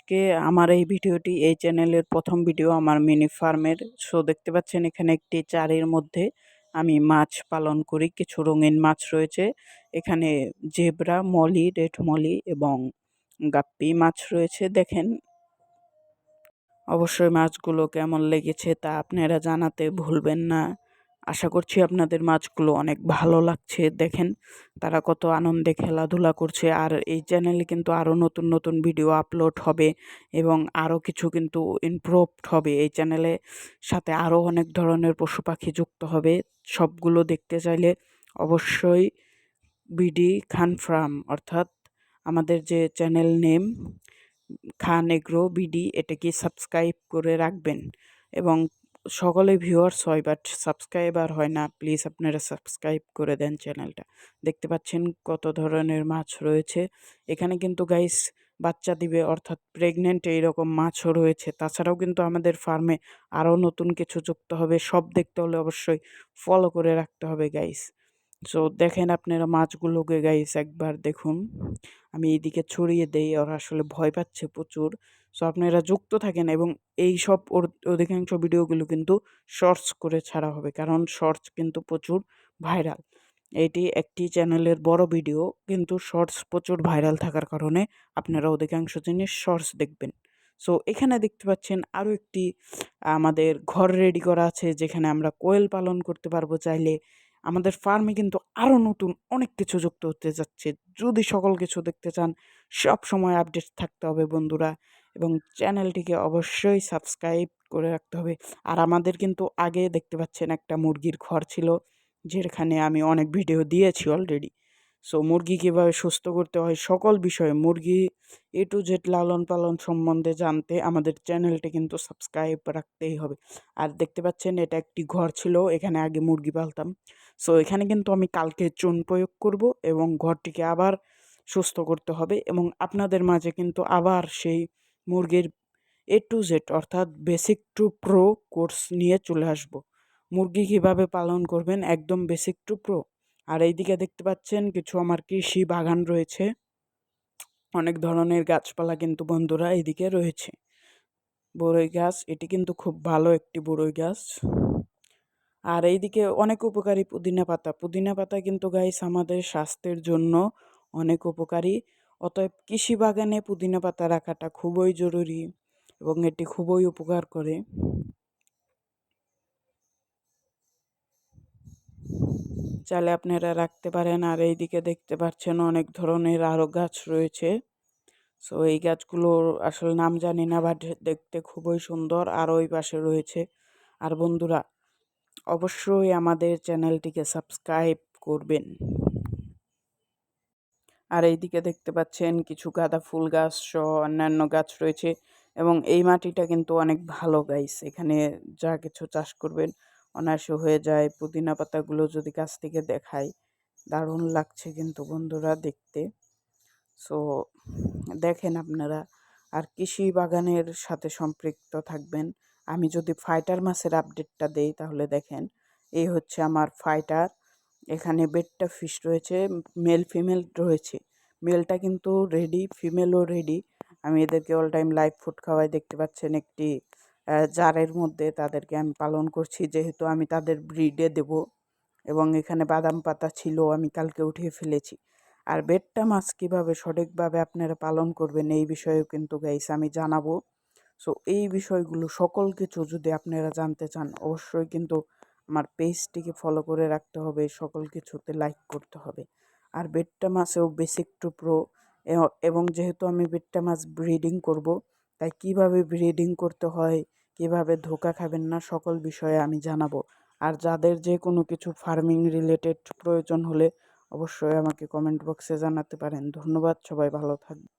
আজকে আমার এই ভিডিওটি এই চ্যানেলের প্রথম ভিডিও আমার মিনি ফার্মের। সো দেখতে পাচ্ছেন এখানে একটি চারির মধ্যে আমি মাছ পালন করি। কিছু রঙিন মাছ রয়েছে এখানে, জেব্রা, মলি, রেড মলি এবং গাপ্পি মাছ রয়েছে। দেখেন অবশ্যই মাছগুলো কেমন লেগেছে তা আপনারা জানাতে ভুলবেন না। আশা করছি আপনাদের মাছগুলো অনেক ভালো লাগছে। দেখেন তারা কত আনন্দে খেলাধুলা করছে। আর এই চ্যানেলে কিন্তু আরও নতুন নতুন ভিডিও আপলোড হবে এবং আরও কিছু কিন্তু ইমপ্রুভড হবে। এই চ্যানেলে সাথে আরও অনেক ধরনের পশু পাখি যুক্ত হবে। সবগুলো দেখতে চাইলে অবশ্যই বিডি খান ফার্ম, অর্থাৎ আমাদের যে চ্যানেল নেম খান এগ্রো বিডি, এটাকে সাবস্ক্রাইব করে রাখবেন। এবং সকলে ভিউয়ার্স হয় বাট সাবস্ক্রাইবার হয় না, প্লিজ আপনারা সাবস্ক্রাইব করে দেন চ্যানেলটা। দেখতে পাচ্ছেন কত ধরনের মাছ রয়েছে এখানে কিন্তু গাইস, বাচ্চা দিবে অর্থাৎ প্রেগনেন্ট এইরকম মাছও রয়েছে। তাছাড়াও কিন্তু আমাদের ফার্মে আরও নতুন কিছু যুক্ত হবে। সব দেখতে হলে অবশ্যই ফলো করে রাখতে হবে গাইস। সো দেখেন আপনারা মাছগুলোকে গাইস একবার দেখুন। আমি এইদিকে ছড়িয়ে দেই, ওরা আসলে ভয় পাচ্ছে প্রচুর। সো আপনারা যুক্ত থাকেন এবং এই সব অধিকাংশ ভিডিওগুলো কিন্তু শর্টস করে ছাড়া হবে, কারণ শর্টস কিন্তু প্রচুর ভাইরাল। এটি একটি চ্যানেলের বড় ভিডিও কিন্তু শর্টস প্রচুর ভাইরাল থাকার কারণে আপনারা অধিকাংশ জিনিস শর্টস দেখবেন। সো এখানে দেখতে পাচ্ছেন আরও একটি আমাদের ঘর রেডি করা আছে, যেখানে আমরা কোয়েল পালন করতে পারবো চাইলে। আমাদের ফার্মে কিন্তু আরও নতুন অনেক কিছু যুক্ত হতে যাচ্ছে। যদি সকল কিছু দেখতে চান সব সময় আপডেট থাকতে হবে বন্ধুরা, এবং চ্যানেলটিকে অবশ্যই সাবস্ক্রাইব করে রাখতে হবে। আর আমাদের কিন্তু আগে দেখতে পাচ্ছেন একটা মুরগির ঘর ছিল, যেখানে আমি অনেক ভিডিও দিয়েছি অলরেডি। সো মুরগি কীভাবে সুস্থ করতে হয় সকল বিষয়ে, মুরগি এ টু জেড লালন পালন সম্বন্ধে জানতে আমাদের চ্যানেলটি কিন্তু সাবস্ক্রাইব রাখতেই হবে। আর দেখতে পাচ্ছেন এটা একটি ঘর ছিল, এখানে আগে মুরগি পালতাম। সো এখানে কিন্তু আমি কালকে চুন প্রয়োগ করব এবং ঘরটিকে আবার সুস্থ করতে হবে, এবং আপনাদের মাঝে কিন্তু আবার সেই মুরগির এ টু জেড অর্থাৎ বেসিক টু প্রো কোর্স নিয়ে চলে আসব। মুরগি কীভাবে পালন করবেন একদম বেসিক টু প্রো। আর এইদিকে দেখতে পাচ্ছেন কিছু আমার কৃষি বাগান রয়েছে, অনেক ধরনের গাছপালা কিন্তু বন্ধুরা এইদিকে রয়েছে। বড়ই গাছ, এটি কিন্তু খুব ভালো একটি বড়ই গাছ। আর এইদিকে অনেক উপকারী পুদিনা পাতা কিন্তু গাইস আমাদের স্বাস্থ্যের জন্য অনেক উপকারী। অতএব কৃষি বাগানে পুদিনা পাতা রাখাটা খুবই জরুরি এবং এটি খুবই উপকার করে। চাইলে আপনারা রাখতে পারেন। আর এইদিকে দেখতে পাচ্ছেন অনেক ধরনের আরও গাছ রয়েছে। সো এই গাছগুলোর আসলে নাম জানি না, বাট দেখতে খুবই সুন্দর। আর ওই পাশে রয়েছে। আর বন্ধুরা অবশ্যই আমাদের চ্যানেলটিকে সাবস্ক্রাইব করবেন। আর এইদিকে দেখতে পাচ্ছেন কিছু গাঁদা ফুল গাছ সহ অন্যান্য গাছ রয়েছে, এবং এই মাটিটা কিন্তু অনেক ভালো গাইস। এখানে যা কিছু চাষ করবেন অনায়াসে হয়ে যায়। পুদিনা পাতাগুলো যদি কাছ থেকে দেখাই, দারুণ লাগছে কিন্তু বন্ধুরা দেখতে। সো দেখেন আপনারা, আর কৃষি বাগানের সাথে সম্পৃক্ত থাকবেন। আমি যদি ফাইটার মাছের আপডেটটা দেই তাহলে দেখেন, এই হচ্ছে আমার ফাইটার। এখানে বেডটা ফিশ রয়েছে, মেল ফিমেল রয়েছে। মেলটা কিন্তু রেডি, ফিমেলও রেডি। আমি এদেরকে অল টাইম লাইভ ফুড খাওয়াই। দেখতে পাচ্ছেন একটি জারের মধ্যে তাদেরকে আমি পালন করছি, যেহেতু আমি তাদের ব্রিডে দেব। এবং এখানে বাদাম পাতা ছিল, আমি কালকে উঠিয়ে ফেলেছি। আর বেডটা মাছ কীভাবে সঠিকভাবে আপনারা পালন করবেন এই বিষয়েও কিন্তু গাইস আমি জানাবো। সো এই বিষয়গুলো সকল কিছু যদি আপনারা জানতে চান অবশ্যই কিন্তু আমার পেজটিকে ফলো করে রাখতে হবে, সকল কিছুতে লাইক করতে হবে। আর বেট্টা মাছেও বেসিক টু প্রো, এবং যেহেতু আমি বেট্টা মাছ ব্রিডিং করব, তাই কিভাবে ব্রিডিং করতে হয়, কিভাবে ধোঁকা খাবেন না, সকল বিষয়ে আমি জানাবো। আর যাদের যে কোনো কিছু ফার্মিং রিলেটেড প্রয়োজন হলে অবশ্যই আমাকে কমেন্ট বক্সে জানাতে পারেন। ধন্যবাদ, সবাই ভালো থাকবেন।